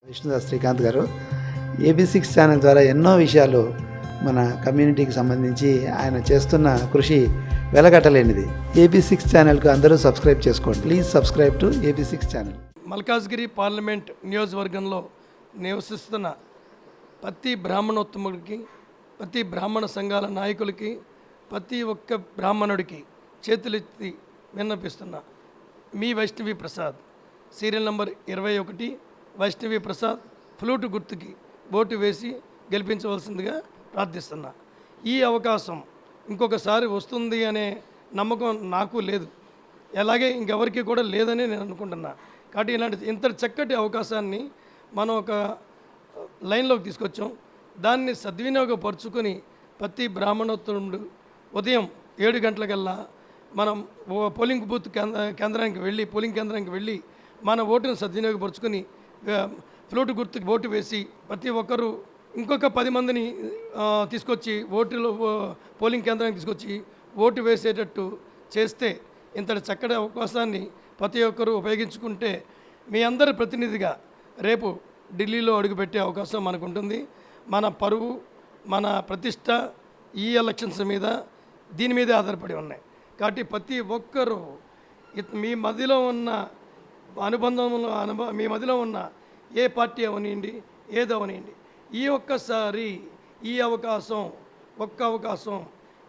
విష్ణుదాస్ శ్రీకాంత్ గారు AB6 channel ద్వారా ఎన్నో విషయాలు మన కమ్యూనిటీకి సంబంధించి ఆయన చేస్తున్న కృషి వెలగట్టలేనిది. AB6 ఛానల్కు అందరూ సబ్స్క్రైబ్ చేసుకోండి. Please subscribe to AB6 channel. Malkajgiri parliament నియోజకవర్గంలో నివసిస్తున్న ప్రతి బ్రాహ్మణోత్తముడికి, ప్రతి బ్రాహ్మణ సంఘాల నాయకులకి, ప్రతి ఒక్క బ్రాహ్మణుడికి చేతులెత్తి విన్నపిస్తున్నా. మీ Vaishnavi Prasad, serial number 21 Vaishnavi Prasad flute గుర్తుకి ఓటు వేసి గెలిపించవలసిందిగా ప్రార్థిస్తున్నా. ఈ అవకాశం ఇంకొకసారి వస్తుంది అనే నమ్మకం నాకు లేదు, అలాగే ఇంకెవరికి కూడా లేదని నేను అనుకుంటున్నా. కాబట్టి ఇంత చక్కటి అవకాశాన్ని మనం ఒక లైన్లోకి తీసుకొచ్చాం. దాన్ని సద్వినియోగపరుచుకొని ప్రతి బ్రాహ్మణోత్తముడు ఉదయం 7 గంటలకల్లా మనం పోలింగ్ బూత్ కేంద్రానికి వెళ్ళి మన ఓటును సద్వినియోగపరుచుకొని ఫ్లూట్ గుర్తుకి ఓటు వేసి ప్రతి ఒక్కరూ ఇంకొక 10 మందిని తీసుకొచ్చి పోలింగ్ కేంద్రానికి తీసుకొచ్చి ఓటు వేసేటట్టు చేస్తే ఇంతటి చక్కటి అవకాశాన్ని ప్రతి ఒక్కరూ ఉపయోగించుకుంటే మీ అందరి ప్రతినిధిగా రేపు ఢిల్లీలో అడుగుపెట్టే అవకాశం మనకు ఉంటుంది. మన పరువు, మన ప్రతిష్ట ఈ ఎలక్షన్స్ మీద దీని మీదే ఆధారపడి ఉన్నాయి. కాబట్టి ప్రతి ఒక్కరూ మీ మధ్యలో ఉన్న మీ మధ్యలో ఉన్న ఏ పార్టీ అవనివ్వండి, ఏదవనివ్వండి, ఈ అవకాశం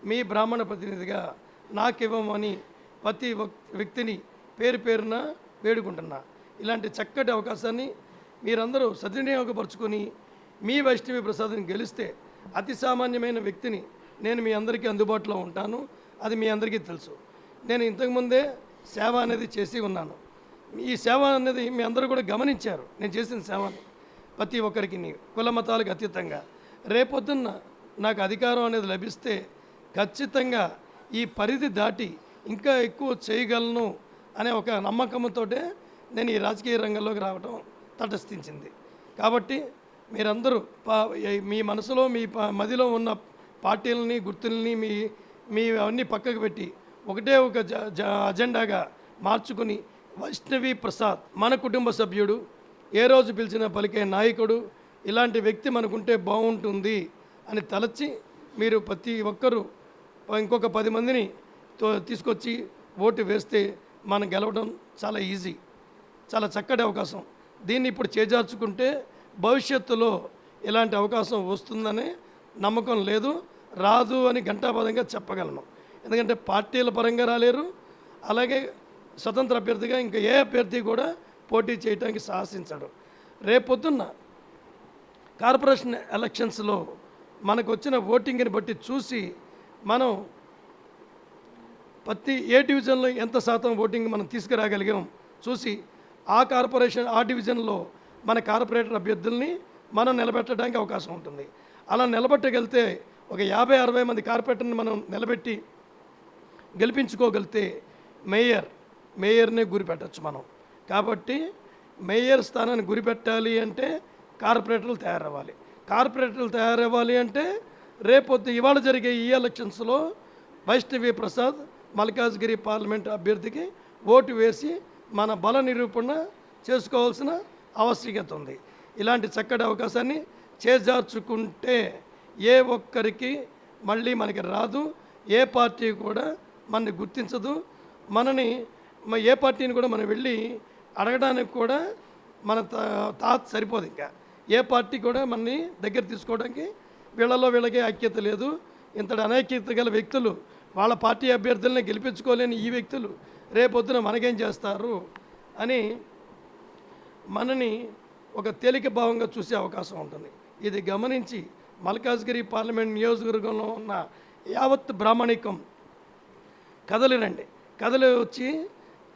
మీ బ్రాహ్మణ ప్రతినిధిగా నాకు ఇవ్వమని ప్రతి వ్యక్తిని పేరున వేడుకుంటున్నా. ఇలాంటి చక్కటి అవకాశాన్ని మీరందరూ సద్వినియోగపరుచుకొని మీ వైష్ణవి ప్రసాద్ని గెలిస్తే అతి సామాన్యమైన వ్యక్తిని నేను మీ అందరికీ అందుబాటులో ఉంటాను. అది మీ అందరికీ తెలుసు. నేను ఇంతకుముందే సేవ అనేది చేసి ఉన్నాను. ఈ సేవ అనేది మీ అందరూ కూడా గమనించారు. నేను చేసిన సేవని ప్రతి ఒక్కరికి కుల మతాలకు అతీతంగా రేపొద్దున్న నాకు అధికారం అనేది లభిస్తే ఖచ్చితంగా ఈ పరిధి దాటి ఇంకా ఎక్కువ చేయగలను అనే ఒక నమ్మకంతో నేను ఈ రాజకీయ రంగంలోకి రావడం తటస్థించింది. కాబట్టి మీరందరూ మీ మనసులో మీ మదిలో ఉన్న పార్టీలని, గుర్తుల్ని మీ అవన్నీ పక్కకు పెట్టి ఒకటే ఒక అజెండాగా మార్చుకుని వైష్ణవి ప్రసాద్ మన కుటుంబ సభ్యుడు, ఏ రోజు పిలిచిన పలికే నాయకుడు, ఇలాంటి వ్యక్తి మనకుంటే బాగుంటుంది అని తలచి మీరు ప్రతి ఒక్కరూ ఇంకొక 10 మందిని తీసుకొచ్చి ఓటు వేస్తే మనం గెలవడం చాలా ఈజీ, చాలా చక్కటి అవకాశం. దీన్ని ఇప్పుడు చేజార్చుకుంటే భవిష్యత్తులో ఇలాంటి అవకాశం వస్తుందనే నమ్మకం లేదు, రాదు అని ఘంటాపథంగా చెప్పగలను. ఎందుకంటే పార్టీల పరంగా రాలేరు, అలాగే స్వతంత్ర అభ్యర్థిగా ఇంకా ఏ అభ్యర్థి కూడా పోటీ చేయడానికి సాహసించాడు. రేపొద్దున్న కార్పొరేషన్ ఎలక్షన్స్లో మనకు వచ్చిన ఓటింగ్ని బట్టి చూసి మనం ప్రతి ఏ డివిజన్లో ఎంత శాతం ఓటింగ్ మనం తీసుకురాగలిగాం చూసి ఆ డివిజన్లో మన కార్పొరేటర్ అభ్యర్థుల్ని మనం నిలబెట్టడానికి అవకాశం ఉంటుంది. అలా నిలబెట్టగలిగితే ఒక 50-60 మంది కార్పొరేటర్ని మనం నిలబెట్టి గెలిపించుకోగలిగితే మేయర్నే గురిపెట్టచ్చు మనం. కాబట్టి మేయర్ స్థానాన్ని గురిపెట్టాలి అంటే కార్పొరేటర్లు తయారవ్వాలి అంటే రేపొద్దు ఇవాళ జరిగే ఈ ఎలక్షన్స్లో వైష్ణవి ప్రసాద్ మల్కాజ్గిరి పార్లమెంట్ అభ్యర్థికి ఓటు వేసి మన బల నిరూపణ చేసుకోవాల్సిన ఆవశ్యకత ఉంది. ఇలాంటి చక్కటి అవకాశాన్ని చేజార్చుకుంటే ఏ ఒక్కరికి మళ్ళీ మనకి రాదు, ఏ పార్టీ కూడా మనని గుర్తించదు, ఏ పార్టీని కూడా మనం వెళ్ళి అడగడానికి కూడా మన తాత సరిపోదు. ఇంకా ఏ పార్టీ కూడా మనని దగ్గర తీసుకోవడానికి వీళ్ళకి ఐక్యత లేదు. ఇంతటి అనైక్యత గల వ్యక్తులు వాళ్ళ పార్టీ అభ్యర్థుల్ని గెలిపించుకోలేని ఈ వ్యక్తులు రేపొద్దున మనకేం చేస్తారు అని మనని ఒక తేలిక భావంగా చూసే అవకాశం ఉంటుంది. ఇది గమనించి మల్కాజ్గిరి పార్లమెంట్ నియోజకవర్గంలో ఉన్న యావత్ బ్రాహ్మణికం కదలి వచ్చి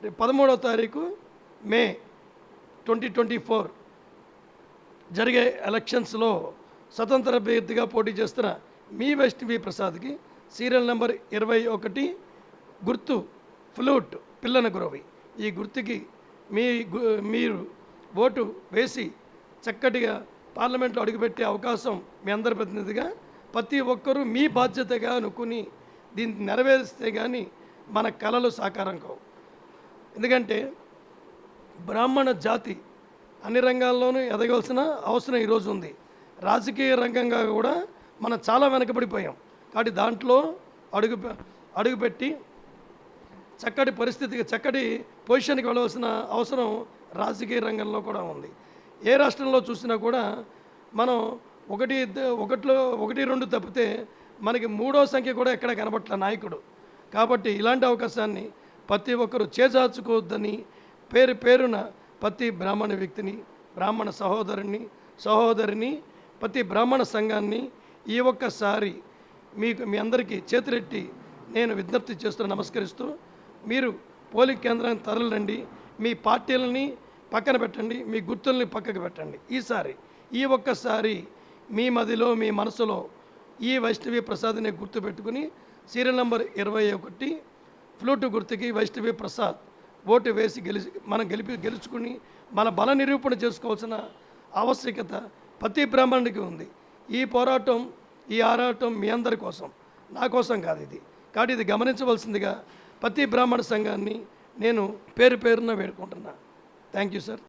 13వ తారీఖు మే 2024 జరిగే ఎలక్షన్స్లో స్వతంత్ర అభ్యర్థిగా పోటీ చేస్తున్న మీ వైష్ణవి ప్రసాద్కి సీరియల్ నెంబర్ 21 గుర్తు ఫ్లూట్ పిల్లన గురవి, ఈ గుర్తుకి మీరు ఓటు వేసి చక్కటిగా పార్లమెంట్లో అడుగుపెట్టే అవకాశం మీ అందరి ప్రతినిధిగా ప్రతి ఒక్కరూ మీ బాధ్యతగా అనుకుని దీన్ని నెరవేరిస్తే కానీ మన కళలు సాకారం కావు. ఎందుకంటే బ్రాహ్మణ జాతి అన్ని రంగాల్లోనూ ఎదగవలసిన అవసరం ఈరోజు ఉంది. రాజకీయ రంగంగా కూడా మనం చాలా వెనకబడిపోయాం. కాబట్టి దాంట్లో అడుగుపెట్టి చక్కటి పొజిషన్కి వెళ్ళవలసిన అవసరం రాజకీయ రంగంలో కూడా ఉంది. ఏ రాష్ట్రంలో చూసినా కూడా మనం ఒకటి రెండు తప్పితే మనకి మూడో సంఖ్య కూడా ఎక్కడ కనబట్ల నాయకుడు. కాబట్టి ఇలాంటి అవకాశాన్ని ప్రతి ఒక్కరూ చేజార్చుకోవద్దని పేరున ప్రతి బ్రాహ్మణ వ్యక్తిని, బ్రాహ్మణ సహోదరిని ప్రతి బ్రాహ్మణ సంఘాన్ని ఈ ఒక్కసారి మీ అందరికీ చేతులెట్టి నేను విజ్ఞప్తి చేస్తూ నమస్కరిస్తూ, మీరు పోలింగ్ కేంద్రానికి తరలిరండి. మీ పార్టీలని పక్కన పెట్టండి, మీ గుర్తుల్ని పక్కకు పెట్టండి. ఈ ఒక్కసారి మీ మదిలో, మీ మనసులో ఈ వైష్ణవి ప్రసాద్ని గుర్తుపెట్టుకుని సీరియల్ నెంబర్ 21 ఫ్లూటు గుర్తుకి వైష్ణవి ప్రసాద్ ఓటు వేసి గెలుచుకుని మన బల నిరూపణ చేసుకోవాల్సిన ఆవశ్యకత ప్రతి బ్రాహ్మణుడికి ఉంది. ఈ పోరాటం, ఈ ఆరాటం మీ అందరి కోసం, నా కోసం కాదు ఇది. కాబట్టి ఇది గమనించవలసిందిగా ప్రతి బ్రాహ్మణ సంఘాన్ని నేను పేరున వేడుకుంటున్నా. Thank you sir.